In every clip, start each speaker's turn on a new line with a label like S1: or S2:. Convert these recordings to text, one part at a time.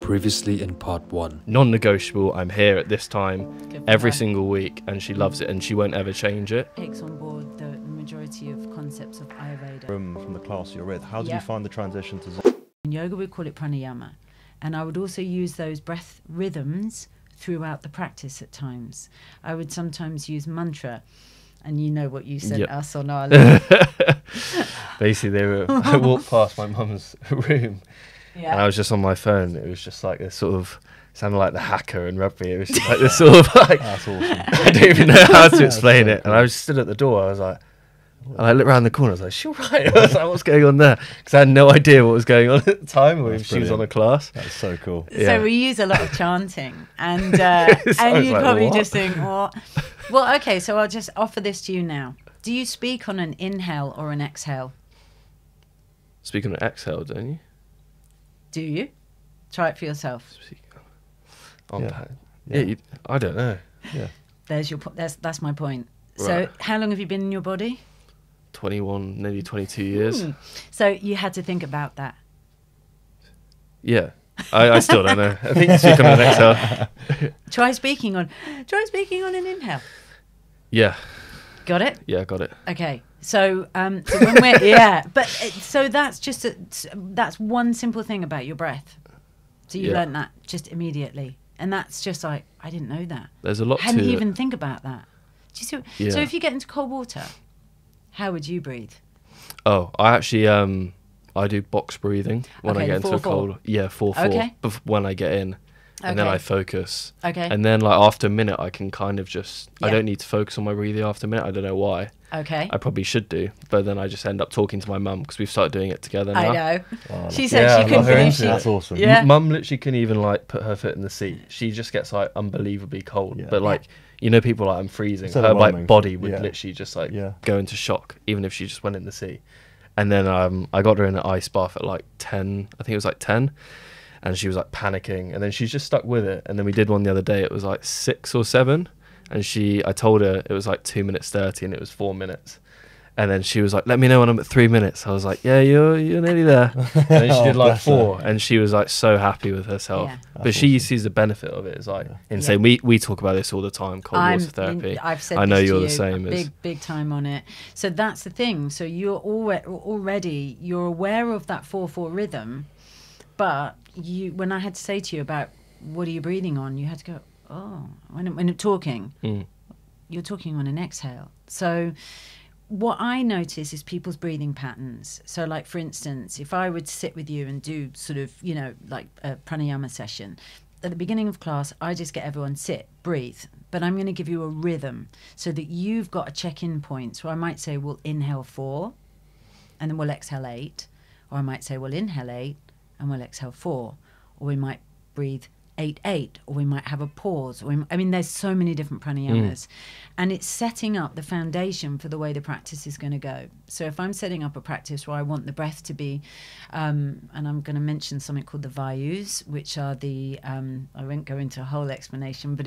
S1: Previously in part 1.
S2: Non-negotiable, I'm here at this time every single week, and she loves it and she won't ever change it.
S3: Takes on board the majority of concepts of Ayurveda.
S4: From the class you're with, how did you find the transition to
S3: In yoga we call it pranayama, and I would also use those breath rhythms throughout the practice at times. I would sometimes use mantra, and you know what you sent us on our list.
S2: Basically, I walked past my mum's room and I was just on my phone. It was just like this sort of, sounded like the hacker in rugby. It was just like this sort of like,
S4: that's awesome.
S2: I don't even know how to explain it. And I was stood at the door. I was like, and I looked around the corner. I was like, "She right?" I was like, "What's going on there?" Because I had no idea what was going on at the time, or if she was on a class.
S4: That's so cool.
S3: So we use a lot of chanting, and and you'd
S2: like,
S3: probably
S2: what?
S3: just think, "What?" Well, okay. So I'll just offer this to you now. Do you speak on an inhale or an exhale?
S2: Speaking of exhale, don't you?
S3: Do you? Try it for yourself.
S2: I don't know.
S4: Yeah.
S3: There's your. That's my point. So
S2: Right.
S3: how long have you been in your body?
S2: 21, nearly 22 years.
S3: So you had to think about that.
S2: Yeah. I still don't know. I think you speak on an exhale.
S3: Try speaking on an inhale.
S2: Yeah.
S3: Got it?
S2: Yeah, got it.
S3: Okay. So when we're so that's just that's one simple thing about your breath. So you learned that just immediately, and that's just like, I didn't know that.
S2: There's a lot
S3: Hadn't
S2: to
S3: even
S2: it.
S3: think about that. Do you see?
S2: Yeah.
S3: So if you get into cold water, how would you breathe?
S2: Oh, I actually I do box breathing when I
S3: Okay,
S2: get
S3: the
S2: into a
S3: 4-4.
S2: cold. Yeah, 4-4.
S3: Okay.
S2: When I get in, and then
S3: Okay.
S2: I focus.
S3: Okay.
S2: And then like after a minute, I can kind of just. I
S3: Yeah.
S2: don't need to focus on my breathing after a minute. I don't know why.
S3: Okay.
S2: I probably should do, but then I just end up talking to my mum because we've started doing it together now.
S3: I know.
S4: Oh,
S3: She said she
S2: I
S3: couldn't
S2: love her
S3: believe
S2: into
S3: she.
S2: it.
S4: That's awesome.
S3: Yeah.
S2: Mum literally couldn't even like put her foot in the seat. She just gets like unbelievably cold.
S4: Yeah.
S2: But like, you know, people like, I'm freezing.
S4: It's
S2: Her like
S4: overwhelming.
S2: body would
S4: Yeah.
S2: literally just like
S4: Yeah.
S2: go into shock, even if she just went in the sea. And then I got her in an ice bath at like 10. I think it was like 10. And she was like panicking. And then she's just stuck with it. And then we did one the other day. It was like 6 or 7. And I told her it was like 2 minutes 30 and it was 4 minutes. And then she was like, "Let me know when I'm at 3 minutes." I was like, "Yeah, you're nearly there." And then she did like
S4: bless her.
S2: 4, and she was like so happy with herself.
S3: Yeah.
S2: But
S4: That's
S2: she
S4: awesome.
S2: sees the benefit of it. It's like
S4: Yeah.
S2: insane. We talk about this all the time. Cold water therapy.
S3: I've said
S2: I know
S3: this
S2: you're
S3: to
S2: the
S3: you,
S2: same.
S3: big time on it. So that's the thing. So you're already you're aware of that 4/4 rhythm, but when I had to say to you about what are you breathing on, you had to go, oh, when talking, you're talking on an exhale. So what I notice is people's breathing patterns. So like, for instance, if I would sit with you and do sort of, like a pranayama session, at the beginning of class, I just get everyone sit, breathe. But I'm going to give you a rhythm so that you've got a check-in point. So I might say, we'll inhale 4, and then we'll exhale 8. Or I might say, we'll inhale 8, and we'll exhale 4. Or we might breathe 8-8, or we might have a pause. There's so many different pranayamas. And it's setting up the foundation for the way the practice is going to go. So if I'm setting up a practice where I want the breath to be, and I'm going to mention something called the vayus, which are the, I won't go into a whole explanation, but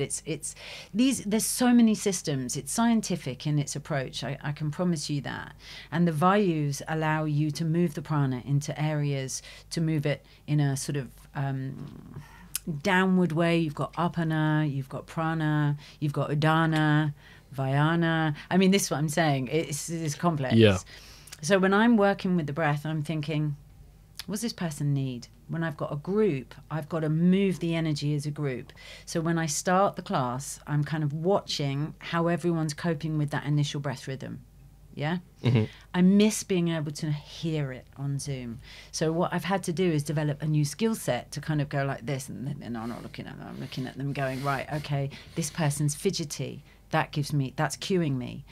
S3: there's so many systems. It's scientific in its approach, I can promise you that. And the vayus allow you to move the prana into areas, to move it in a sort of, downward way. You've got apana, you've got prana, you've got udana, vyana. This is what I'm saying. It's complex.
S2: Yeah.
S3: So when I'm working with the breath, I'm thinking, what does this person need? When I've got a group, I've got to move the energy as a group. So when I start the class, I'm kind of watching how everyone's coping with that initial breath rhythm. Yeah?
S2: Mm-hmm.
S3: I miss being able to hear it on Zoom. So what I've had to do is develop a new skill set to kind of go like this, and I'm not looking at them, I'm looking at them going, right, okay, this person's fidgety. That's cueing me.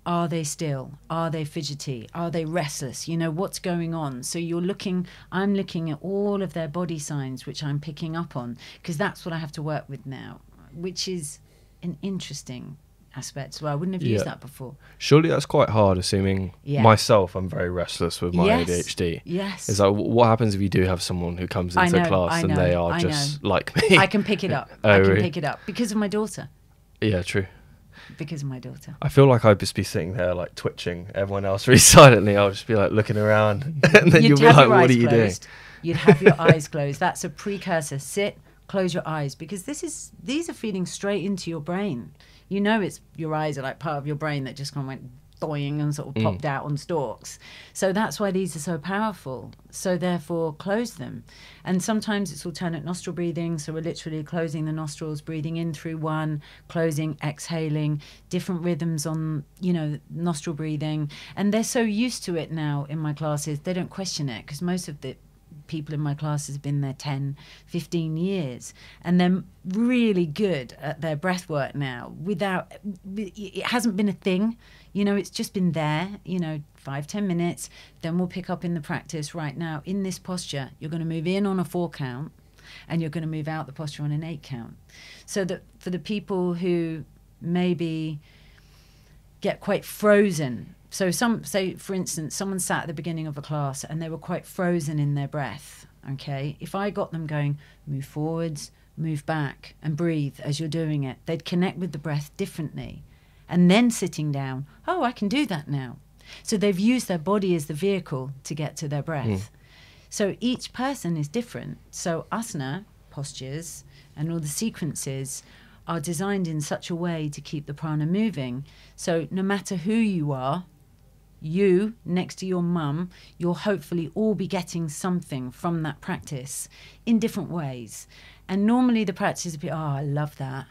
S3: Are they still? Are they fidgety? Are they restless? What's going on? So I'm looking at all of their body signs, which I'm picking up on, because that's what I have to work with now, which is an interesting aspect. So I wouldn't have used that before.
S2: Surely that's quite hard, assuming myself, I'm very restless with my ADHD.
S3: Yes.
S2: It's like, what happens if you do have someone who comes into class and they are just like me?
S3: I can pick it up. Pick it up because of my daughter.
S2: Yeah, true.
S3: Because of my daughter.
S2: I feel like I'd just be sitting there like twitching, everyone else really silently. I'll just be like looking around and then you'll be like, what are you doing?
S3: you'd have your eyes closed. That's a precursor. Sit, close your eyes, because these are feeding straight into your brain. You know, it's your eyes are like part of your brain that just kind of went doing and sort of popped out on stalks. So that's why these are so powerful. So therefore, close them. And sometimes it's alternate nostril breathing. So we're literally closing the nostrils, breathing in through one, closing, exhaling, different rhythms on, you know, nostril breathing. And they're so used to it now in my classes, they don't question it, because most of the people in my classes have been there 10, 15 years, and they're really good at their breath work now. It hasn't been a thing, you know, it's just been there, you know, 5-10 minutes. Then we'll pick up in the practice. Right now, in this posture, you're going to move in on a 4 count, and you're going to move out the posture on an 8 count. So that for the people who maybe get quite frozen. So say, for instance, someone sat at the beginning of a class and they were quite frozen in their breath, okay? If I got them going, move forwards, move back, and breathe as you're doing it, they'd connect with the breath differently. And then sitting down, oh, I can do that now. So they've used their body as the vehicle to get to their breath. So each person is different. So asana postures and all the sequences are designed in such a way to keep the prana moving. So no matter who you are, you next to your mum, you'll hopefully all be getting something from that practice in different ways. And normally the practice is a bit, oh, I love that.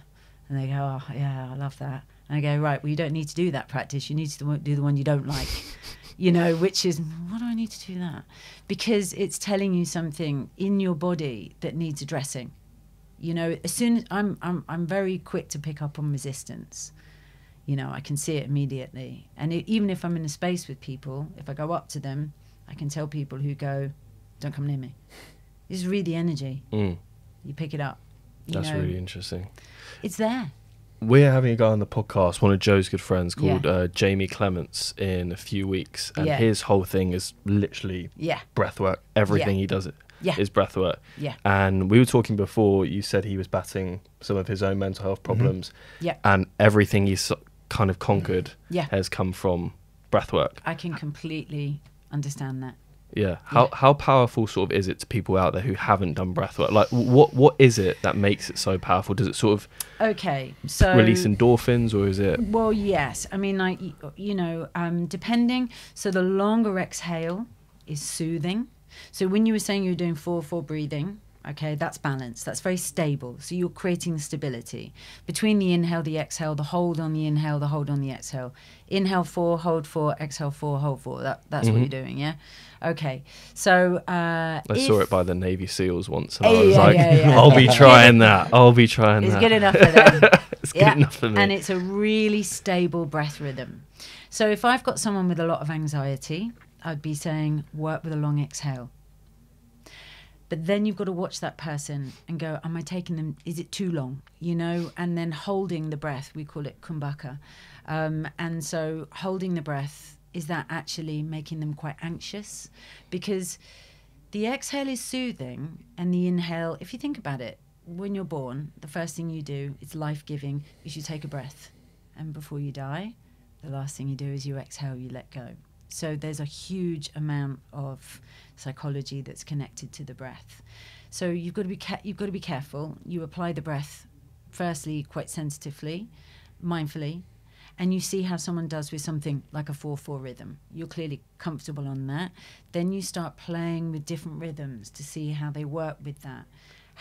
S3: And they go, oh, yeah, I love that. And I go, right, well, you don't need to do that practice. You need to do the one you don't like, you know, which is, why do I need to do that? Because it's telling you something in your body that needs addressing. You know, as soon as I'm very quick to pick up on resistance. You know, I can see it immediately. And even if I'm in a space with people, if I go up to them, I can tell people who go, don't come near me. Just read the energy. You pick it up.
S2: That's really interesting.
S3: It's there.
S2: We're having a guy on the podcast, one of Joe's good friends, called Jamie Clements, in a few weeks. And his whole thing is literally breath work. Everything he does is breath work. And we were talking before, you said he was battling some of his own mental health problems. And everything he's kind of conquered has come from breath work.
S3: I can completely understand that.
S2: How powerful sort of is it to people out there who haven't done breath work? Like what is it that makes it so powerful? Does it sort of release endorphins, or is it? Well,
S3: yes. I mean, like, you know, depending. So the longer exhale is soothing. So when you were saying you were doing 4-4 breathing, okay, that's balance. That's very stable. So you're creating stability between the inhale, the exhale, the hold on the inhale, the hold on the exhale. Inhale 4, hold 4, exhale 4, hold 4. That's what you're doing, yeah? Okay. So
S2: I saw it by the Navy SEALs once, and I was like, I'll be trying that. I'll be trying that.
S3: It's good enough for them.
S2: It's good enough for me.
S3: And it's a really stable breath rhythm. So if I've got someone with a lot of anxiety, I'd be saying, work with a long exhale. But then you've got to watch that person and go, am I taking them, is it too long? You know, and then holding the breath, we call it kumbhaka. And so holding the breath, is that actually making them quite anxious? Because the exhale is soothing, and the inhale, if you think about it, when you're born, the first thing you do, it's life-giving, is you take a breath. And before you die, the last thing you do is you exhale, you let go. So there's a huge amount of psychology that's connected to the breath. So you've got to be careful. You apply the breath, firstly, quite sensitively, mindfully, and you see how someone does with something like a 4-4 rhythm. You're clearly comfortable on that. Then you start playing with different rhythms to see how they work with that.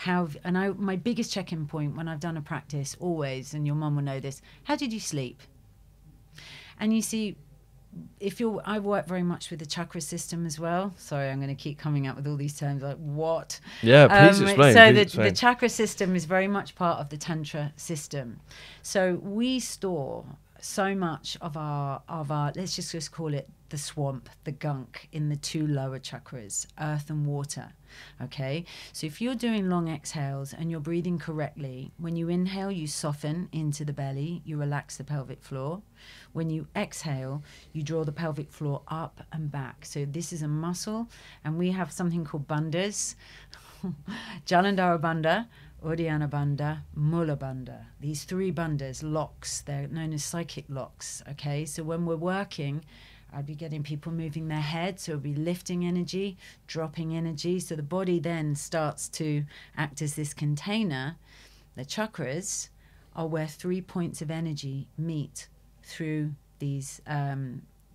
S3: My biggest check-in point when I've done a practice, always, and your mum will know this, how did you sleep? And you see, I work very much with the chakra system as well. Sorry, I'm going to keep coming up with all these terms like what?
S2: Yeah, please explain.
S3: So
S2: please explain.
S3: The chakra system is very much part of the Tantra system. So we store so much of our let's just call it the swamp, the gunk in the 2 lower chakras, earth and water. Okay, so if you're doing long exhales and you're breathing correctly, when you inhale, you soften into the belly, you relax the pelvic floor. When you exhale, you draw the pelvic floor up and back. So this is a muscle, and we have something called bandhas, Jalandhara bandha, Uddiyana bandha, Mula bandha. These 3 bandhas, locks, they're known as psychic locks. Okay, so when we're working I'd be getting people moving their head, so it'll be lifting energy, dropping energy. So the body then starts to act as this container. The chakras are where 3 points of energy meet through these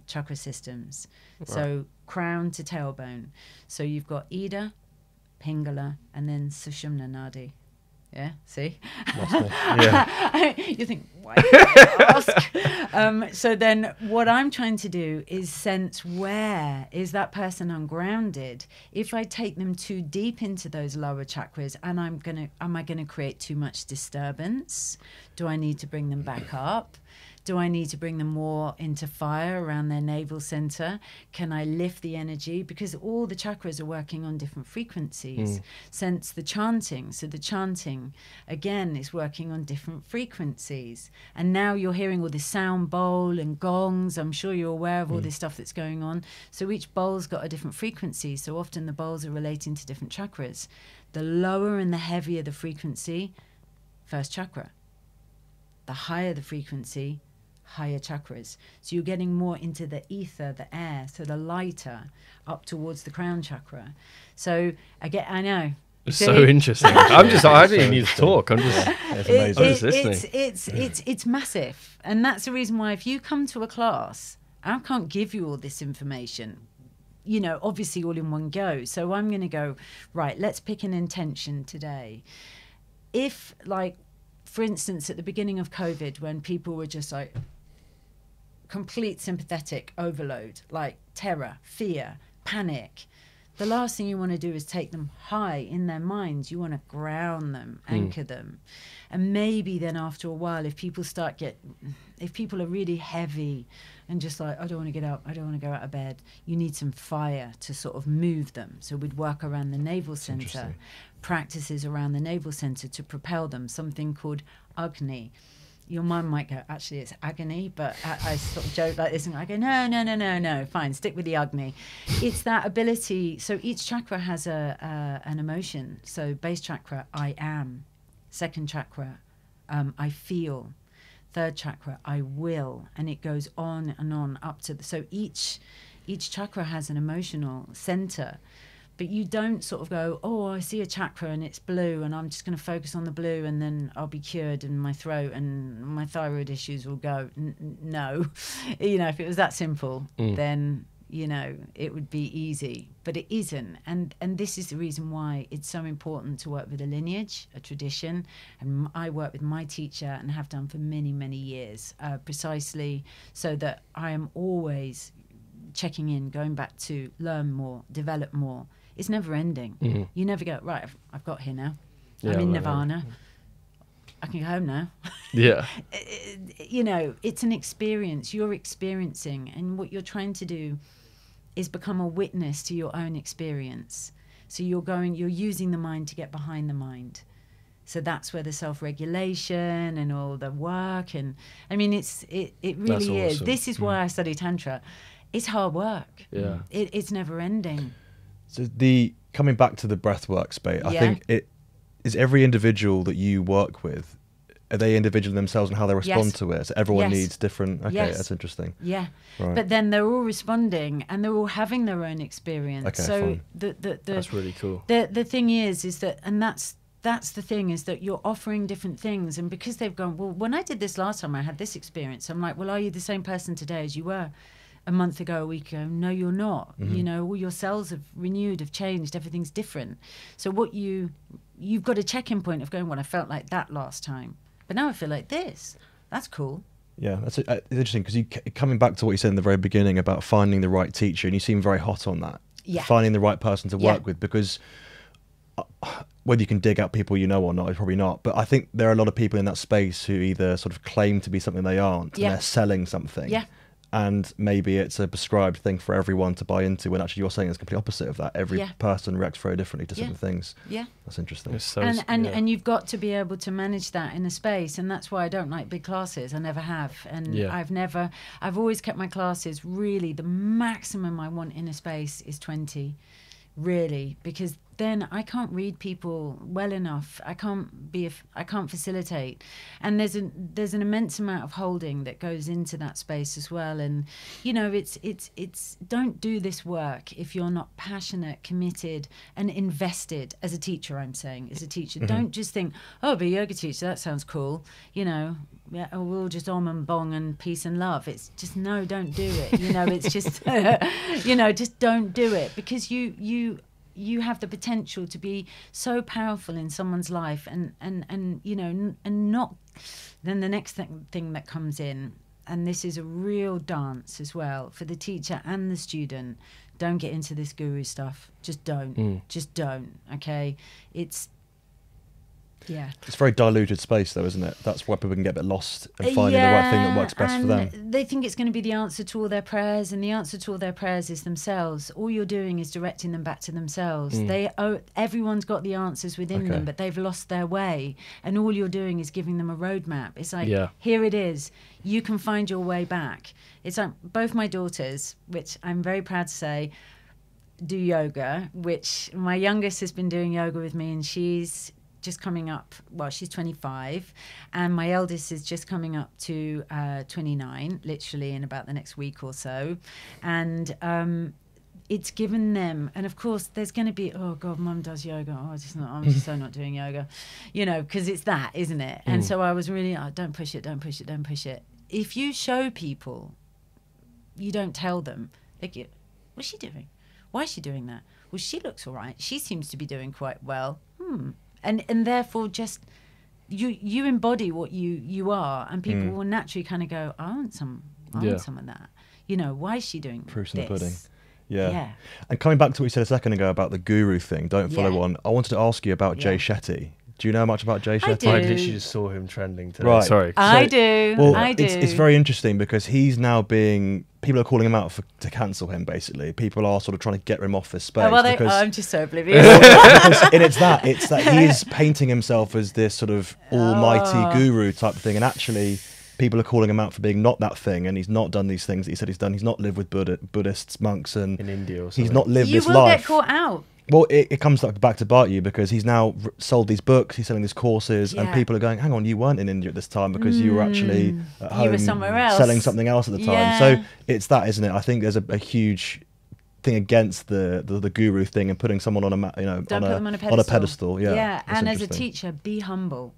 S3: chakra systems. Right. So crown to tailbone. So you've got Ida, Pingala, and then Sushumna Nadi. Yeah, see?
S2: Yeah.
S3: You think, why did I ask? So then what I'm trying to do is sense, where is that person ungrounded? If I take them too deep into those lower chakras, and am I going to create too much disturbance? Do I need to bring them back up? Do I need to bring them more into fire around their navel center? Can I lift the energy? Because all the chakras are working on different frequencies. Sense the chanting. So the chanting, again, is working on different frequencies. And now you're hearing all this sound bowl and gongs. I'm sure you're aware of all this stuff that's going on. So each bowl's got a different frequency. So often the bowls are relating to different chakras. The lower and the heavier the frequency, first chakra. The higher the frequency, higher chakras. So you're getting more into the ether, the air, so the lighter up towards the crown chakra. So again, I know.
S2: It's so interesting. I didn't even need to talk. I'm just,
S4: it's amazing.
S2: I'm just listening.
S3: It's massive. And that's the reason why if you come to a class, I can't give you all this information, you know, obviously all in one go. So I'm going to go, right, let's pick an intention today. If, like, for instance, at the beginning of COVID, when people were just like, complete sympathetic overload, like terror, fear, panic, the last thing you want to do is take them high in their minds. You want to ground them, anchor them. And maybe then after a while, if people are really heavy and just like, I don't want to get up, I don't want to go out of bed, you need some fire to sort of move them. So we'd work around the navel center, practices around the navel center to propel them, something called Agni. Your mind might go, actually, it's agony, but I sort of joke like this, and I go, no, fine, stick with the Agni. It's that ability. So each chakra has an emotion. So base chakra, I am. Second chakra, I feel. Third chakra, I will. And it goes on and on up to so each chakra has an emotional center. But you don't sort of go, oh, I see a chakra and it's blue and I'm just going to focus on the blue and then I'll be cured and my throat and my thyroid issues will go. No. You know, if it was that simple, then, you know, it would be easy. But it isn't. And this is the reason why it's so important to work with a lineage, a tradition. And I work with my teacher and have done for many, many years, precisely so that I am always checking in, going back to learn more, develop more. It's never ending. You never go, right, I've got here now. I'm in nirvana. I can go home now.
S2: Yeah.
S3: You know, it's an experience. You're experiencing. And what you're trying to do is become a witness to your own experience. So you're using the mind to get behind the mind. So that's where the self-regulation and all the work. And I mean, it really is. This is why I study Tantra. It's hard work. Yeah. It's never ending.
S4: So coming back to the breathwork space, I think it is every individual that you work with, are they individual themselves and how they respond to it? So everyone needs different. Okay, that's interesting.
S3: Yeah,
S4: right.
S3: But then they're all responding and they're all having their own experience.
S4: Okay,
S3: so
S4: fine.
S2: That's really cool.
S3: The thing is that, and that's the thing, is that you're offering different things. And because they've gone, well, when I did this last time, I had this experience. I'm like, well, are you the same person today as you were a month ago, a week ago? No, you're not. You know, all your cells have renewed, have changed, everything's different. So what you've got a check-in point of going, well, I felt like that last time, but now I feel like this. That's cool.
S4: Yeah, that's interesting, because you coming back to what you said in the very beginning about finding the right teacher, and you seem very hot on that.
S3: Yeah.
S4: Finding the right person to work with, because whether you can dig out people you know or not, probably not. But I think there are a lot of people in that space who either sort of claim to be something they aren't, and they're selling something. Yeah. And maybe it's a prescribed thing for everyone to buy into, when actually you're saying it's complete opposite of that. Every person reacts very differently to certain things. Yeah. That's interesting.
S3: And you've got to be able to manage that in a space, and that's why I don't like big classes. I never have. And I've always kept my classes, really, the maximum I want in a space is 20, really, because then I can't read people well enough. I can't facilitate. And there's an immense amount of holding that goes into that space as well. And you know, it's don't do this work if you're not passionate, committed, and invested as a teacher. I'm saying, as a teacher, don't just think, oh, be a yoga teacher, that sounds cool. You know, yeah, we'll just om and bong and peace and love. It's just, no, don't do it. You know, it's just, you know, just don't do it, because you have the potential to be so powerful in someone's life, and you know, and not. Then the next thing that comes in, and this is a real dance as well for the teacher and the student. Don't get into this guru stuff. Just don't. Just don't. Okay, it's. Yeah. It's
S4: a very diluted space, though, isn't it? That's why people can get a bit lost and finding the right thing that works best for them.
S3: They think it's going to be the answer to all their prayers, and the answer to all their prayers is themselves. All you're doing is directing them back to themselves. Everyone's got the answers within them, but they've lost their way, and all you're doing is giving them a roadmap. It's like, here it is. You can find your way back. It's like both my daughters, which I'm very proud to say, do yoga, which my youngest has been doing yoga with me, and she's just coming up, well, she's 25, and my eldest is just coming up to 29, literally in about the next week or so. And it's given them, and of course there's going to be, oh God, Mum does yoga, I'm just so not doing yoga, you know, because it's that, isn't it? And so I was really, don't push it. If you show people, you don't tell them, they get, what's she doing? Why is she doing that? Well, she looks all right. She seems to be doing quite well. And therefore, just you embody what you are, and people will naturally kind of go, I want some of that. You know, why is she doing
S4: proofs
S3: this?
S4: in the pudding? Yeah. And coming back to what you said a second ago about the guru thing, don't follow on. I wanted to ask you about Jay Shetty. Do you know much about Jay Shetty?
S3: I do.
S2: I literally just saw him trending today.
S4: Right.
S2: Sorry.
S3: I do.
S4: Well,
S3: I do.
S4: It's very interesting because he's now being. People are calling him out to cancel him. Basically, people are sort of trying to get him off this space.
S3: Oh, well,
S4: because,
S3: I'm just so oblivious.
S4: And it's that he is painting himself as this sort of almighty guru type of thing, and actually, people are calling him out for being not that thing, and he's not done these things that he said he's done. He's not lived with Buddhists, monks, and
S2: in India or something.
S4: He's not lived this life.
S3: You will get caught out.
S4: Well, it comes back to bite you, because he's now sold these books, he's selling these courses, and people are going, hang on, you weren't in India at this time because you were actually at home,
S3: you were somewhere else,
S4: selling something else at the time.
S3: Yeah.
S4: So it's that, isn't it? I think there's a huge thing against the guru thing and putting someone on a pedestal.
S3: Yeah, and as a teacher, be humble.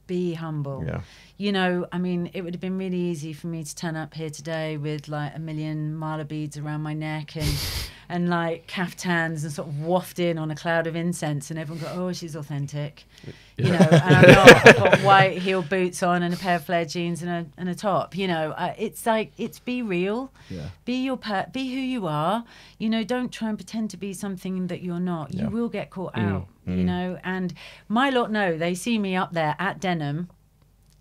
S3: Be humble.
S4: Yeah.
S3: You know, I mean, it would have been really easy for me to turn up here today with like 1 million mala beads around my neck and like caftans and sort of waft in on a cloud of incense, and everyone go, oh, she's authentic. You know, and I'm not. I've got white heel boots on and a pair of flared jeans and a top. You know, it's like, it's be real.
S4: Yeah.
S3: Be who you are. You know, don't try and pretend to be something that you're not. You will get caught out. You know, and my lot know, they see me up there at Denham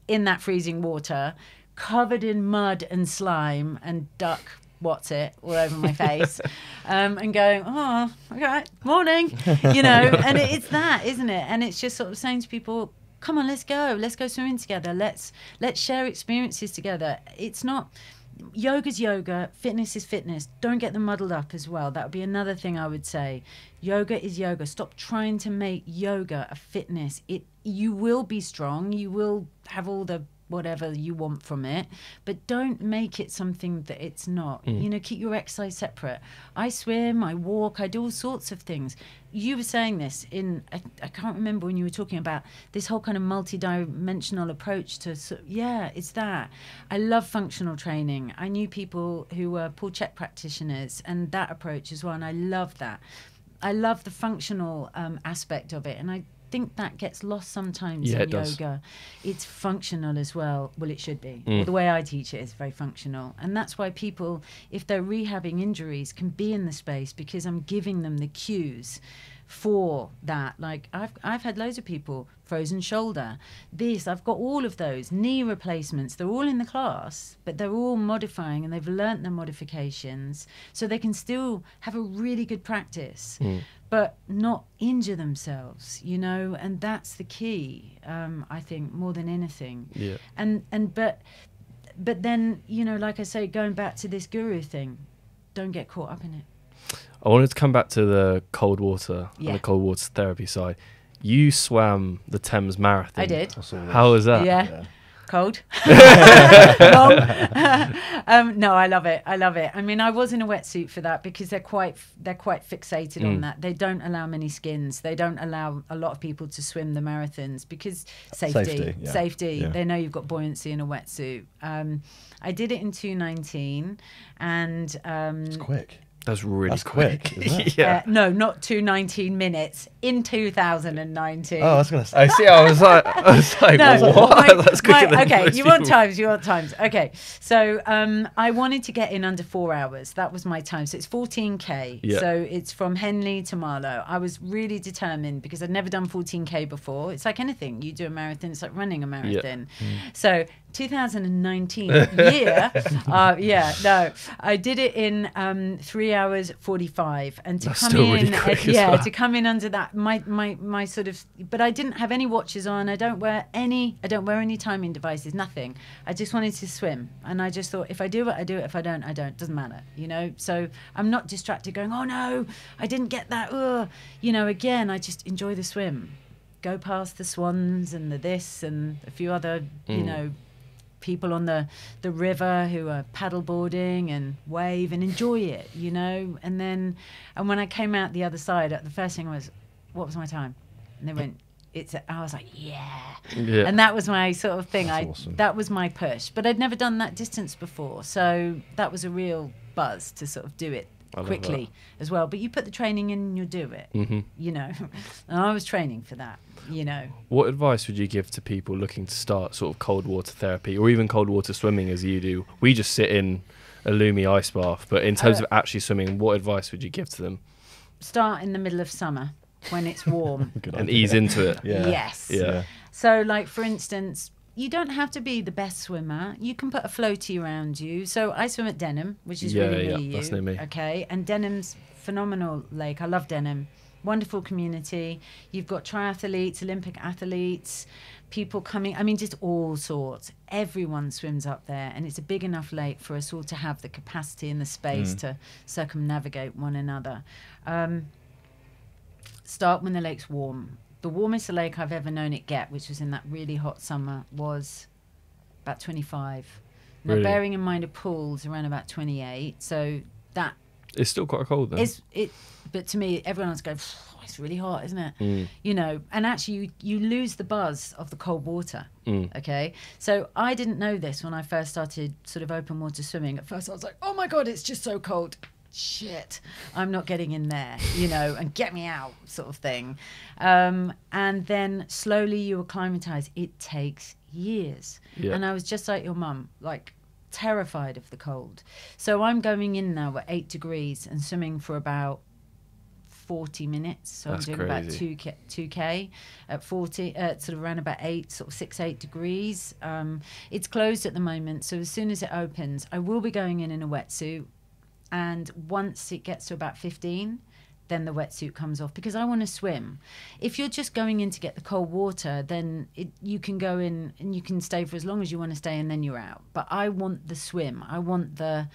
S3: in that freezing water, covered in mud and slime and duck all over my face, and going, oh, okay, morning, you know, and it's that, isn't it? And it's just sort of saying to people, come on, let's go swimming together, let's share experiences together. It's not, yoga's yoga, fitness is fitness. Don't get them muddled up as well. That would be another thing I would say. Yoga is yoga. Stop trying to make yoga a fitness. You will be strong, you will have all the whatever you want from it, but don't make it something that it's not. You know, keep your exercise separate. I swim, I walk, I do all sorts of things. You were saying this I can't remember when you were talking about this whole kind of multi-dimensional approach to, it's that. I love functional training. I knew people who were pull check practitioners and that approach as well, and I love that. I love the functional aspect of it, and I think that gets lost sometimes in yoga. It's functional as well. Well, it should be. Well, the way I teach it is very functional, and that's why people, if they're rehabbing injuries, can be in the space, because I'm giving them the cues for that. Like I've had loads of people, frozen shoulder, I've got all of those knee replacements. They're all in the class, but they're all modifying, and they've learnt their modifications, so they can still have a really good practice, but not injure themselves, you know. And that's the key, I think, more than anything. Yeah. But then, you know, like I say, going back to this guru thing, don't get caught up in it.
S2: I wanted to come back to the cold water and the cold water therapy side. You swam the Thames Marathon.
S3: I did.
S2: How was that?
S3: Yeah. Cold. No, I love it. I mean, I was in a wetsuit for that because they're quite fixated on that. They don't allow many skins. They don't allow a lot of people to swim the marathons because safety.
S4: Yeah.
S3: They know you've got buoyancy in a wetsuit. I did it in 2:19, and
S4: it's quick.
S2: That's really
S4: quick, isn't it?
S2: Yeah.
S3: No, not 2:19 minutes in 2019.
S4: Oh, I was going to say.
S2: I see. I was like,
S3: no,
S2: what? That's quicker than
S3: okay,
S2: most
S3: you want
S2: people.
S3: times. Okay, so I wanted to get in under 4 hours. That was my time. So it's 14K.
S2: Yeah.
S3: So it's from Henley to Marlow. I was really determined because I'd never done 14K before. It's like anything. You do a marathon, it's like running a marathon. So 2019 year, I did it in 3 hours 45, and to come in, to come in under that, my sort of, but I didn't have any watches on. I don't wear any timing devices, nothing. I just wanted to swim, and I just thought, if I do it, I do it. If I don't, I don't. Doesn't matter, you know. So I'm not distracted, going, oh no, I didn't get that. You know, again, I just enjoy the swim, go past the swans and the this and a few other, you know, people on the river who are paddleboarding and wave and enjoy it, you know. And when I came out the other side, the first thing was, what was my time? And they went, I was like, yeah. And that was my sort of thing.
S4: Awesome.
S3: That was my push, but I'd never done that distance before, so that was a real buzz to sort of do it quickly as well. But you put the training in and you'll do it, you know. And I was training for that, you know.
S2: What advice would you give to people looking to start sort of cold water therapy or even cold water swimming as you do? We just sit in a Lumi ice bath, but in terms of actually swimming, what advice would you give to them?
S3: Start in the middle of summer when it's warm.
S2: And ease into it.
S3: Yes.
S2: Yeah.
S3: So, like, for instance, you don't have to be the best swimmer. You can put a floaty around you. So I swim at Denham, which is really
S2: that's near me.
S3: Okay, and Denham's phenomenal lake. I love Denham. Wonderful community. You've got triathletes, Olympic athletes, people coming. I mean, just all sorts. Everyone swims up there, and it's a big enough lake for us all to have the capacity and the space to circumnavigate one another. Start when the lake's warm. The warmest lake I've ever known it get, which was in that really hot summer, was about 25. Now,
S2: Really?
S3: bearing in mind a pool's around about 28, so that...
S2: It's still quite cold then.
S3: But to me, everyone's going, oh, it's really hot, isn't it? You know, and actually you lose the buzz of the cold water, okay? So I didn't know this when I first started sort of open water swimming. At first I was like, oh my God, it's just so cold. Shit, I'm not getting in there, you know, and get me out sort of thing. And then slowly you acclimatise. It takes years. Yeah. And I was just like your mum, like terrified of the cold. So I'm going in now at 8 degrees and swimming for about 40 minutes. So
S2: That's
S3: I'm doing
S2: crazy.
S3: about 2K at 40, sort of around about 8 degrees. It's closed at the moment. So as soon as it opens, I will be going in a wetsuit. And once it gets to about 15, then the wetsuit comes off because I want to swim. If you're just going in to get the cold water, then you can go in and you can stay for as long as you want to stay and then you're out. But I want the swim. I want the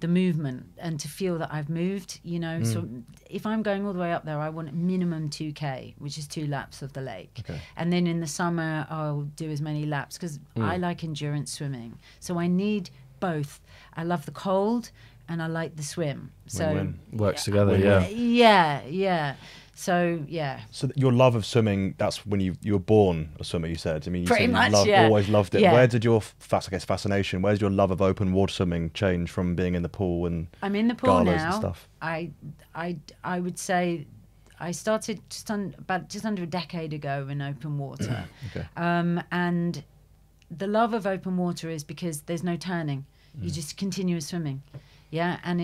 S3: movement and to feel that I've moved, you know. So if I'm going all the way up there, I want minimum 2K, which is 2 laps of the lake. Okay. And then in the summer, I'll do as many laps because I like endurance swimming. So I need both. I love the cold and I like the swim. So
S4: Win-win.
S2: Works together,
S3: yeah. So yeah.
S4: So your love of swimming, that's when you were born a swimmer, you said. I mean, you
S3: Pretty
S4: said
S3: much,
S4: you always loved it.
S3: Yeah.
S4: Where did your fascination, where did your love of open water swimming change from being in the pool and
S3: I'm in the pool
S4: galas
S3: now.
S4: and stuff?
S3: I would say I started just under a decade ago in open water.
S4: Okay.
S3: And the love of open water is because there's no turning. You just continue swimming. Yeah, and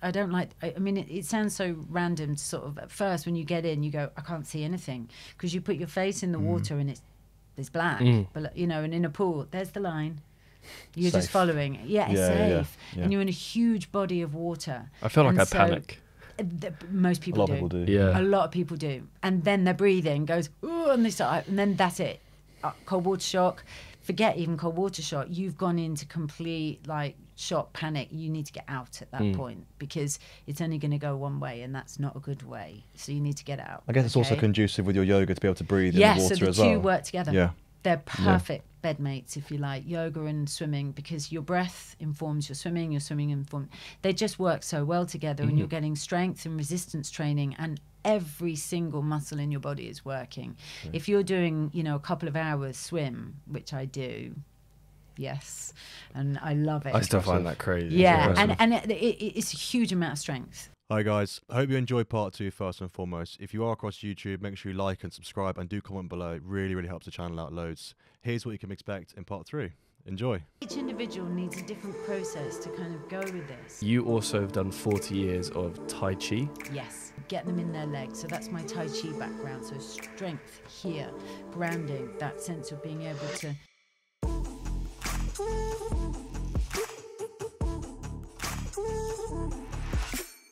S3: I don't like, I mean, it sounds so random to sort of, at first when you get in, you go, I can't see anything. Because you put your face in the water and it's black. But, you know, and in a pool, there's the line. You're
S4: Safe.
S3: just following. Yeah, it's safe.
S4: Yeah.
S3: And you're in a huge body of water.
S2: I feel like I panic.
S3: Most people do.
S4: A lot of people do.
S2: Yeah.
S3: A lot of people do. And then their breathing goes, ooh, and they start, and then that's it. Cold water shock. forget even cold water shock, you've gone into complete like shock, panic. You need to get out at that point, because it's only going to go one way, and that's not a good way. So you need to get out.
S4: I guess it's also conducive with your yoga to be able to breathe in the water
S3: so the
S4: as well.
S3: two work together.
S4: Yeah.
S3: They're perfect bed mates, if you like, yoga and swimming, because your breath informs your swimming informs. They just work so well together, and you're getting strength and resistance training, and every single muscle in your body is working. If you're doing, you know, a couple of hours swim, which I do, yes, and I love it.
S2: I still find that crazy.
S3: Yeah, and it's a huge amount of strength.
S4: Hi guys, I hope you enjoyed part 2 first and foremost. If you are across YouTube, make sure you like and subscribe and do comment below. It really, really helps the channel out loads. Here's what you can expect in part 3. Enjoy.
S3: Each individual needs a different process to kind of go with this.
S2: You also have done 40 years of Tai Chi.
S3: Yes, get them in their legs. So that's my Tai Chi background. So strength here, grounding, that sense of being able to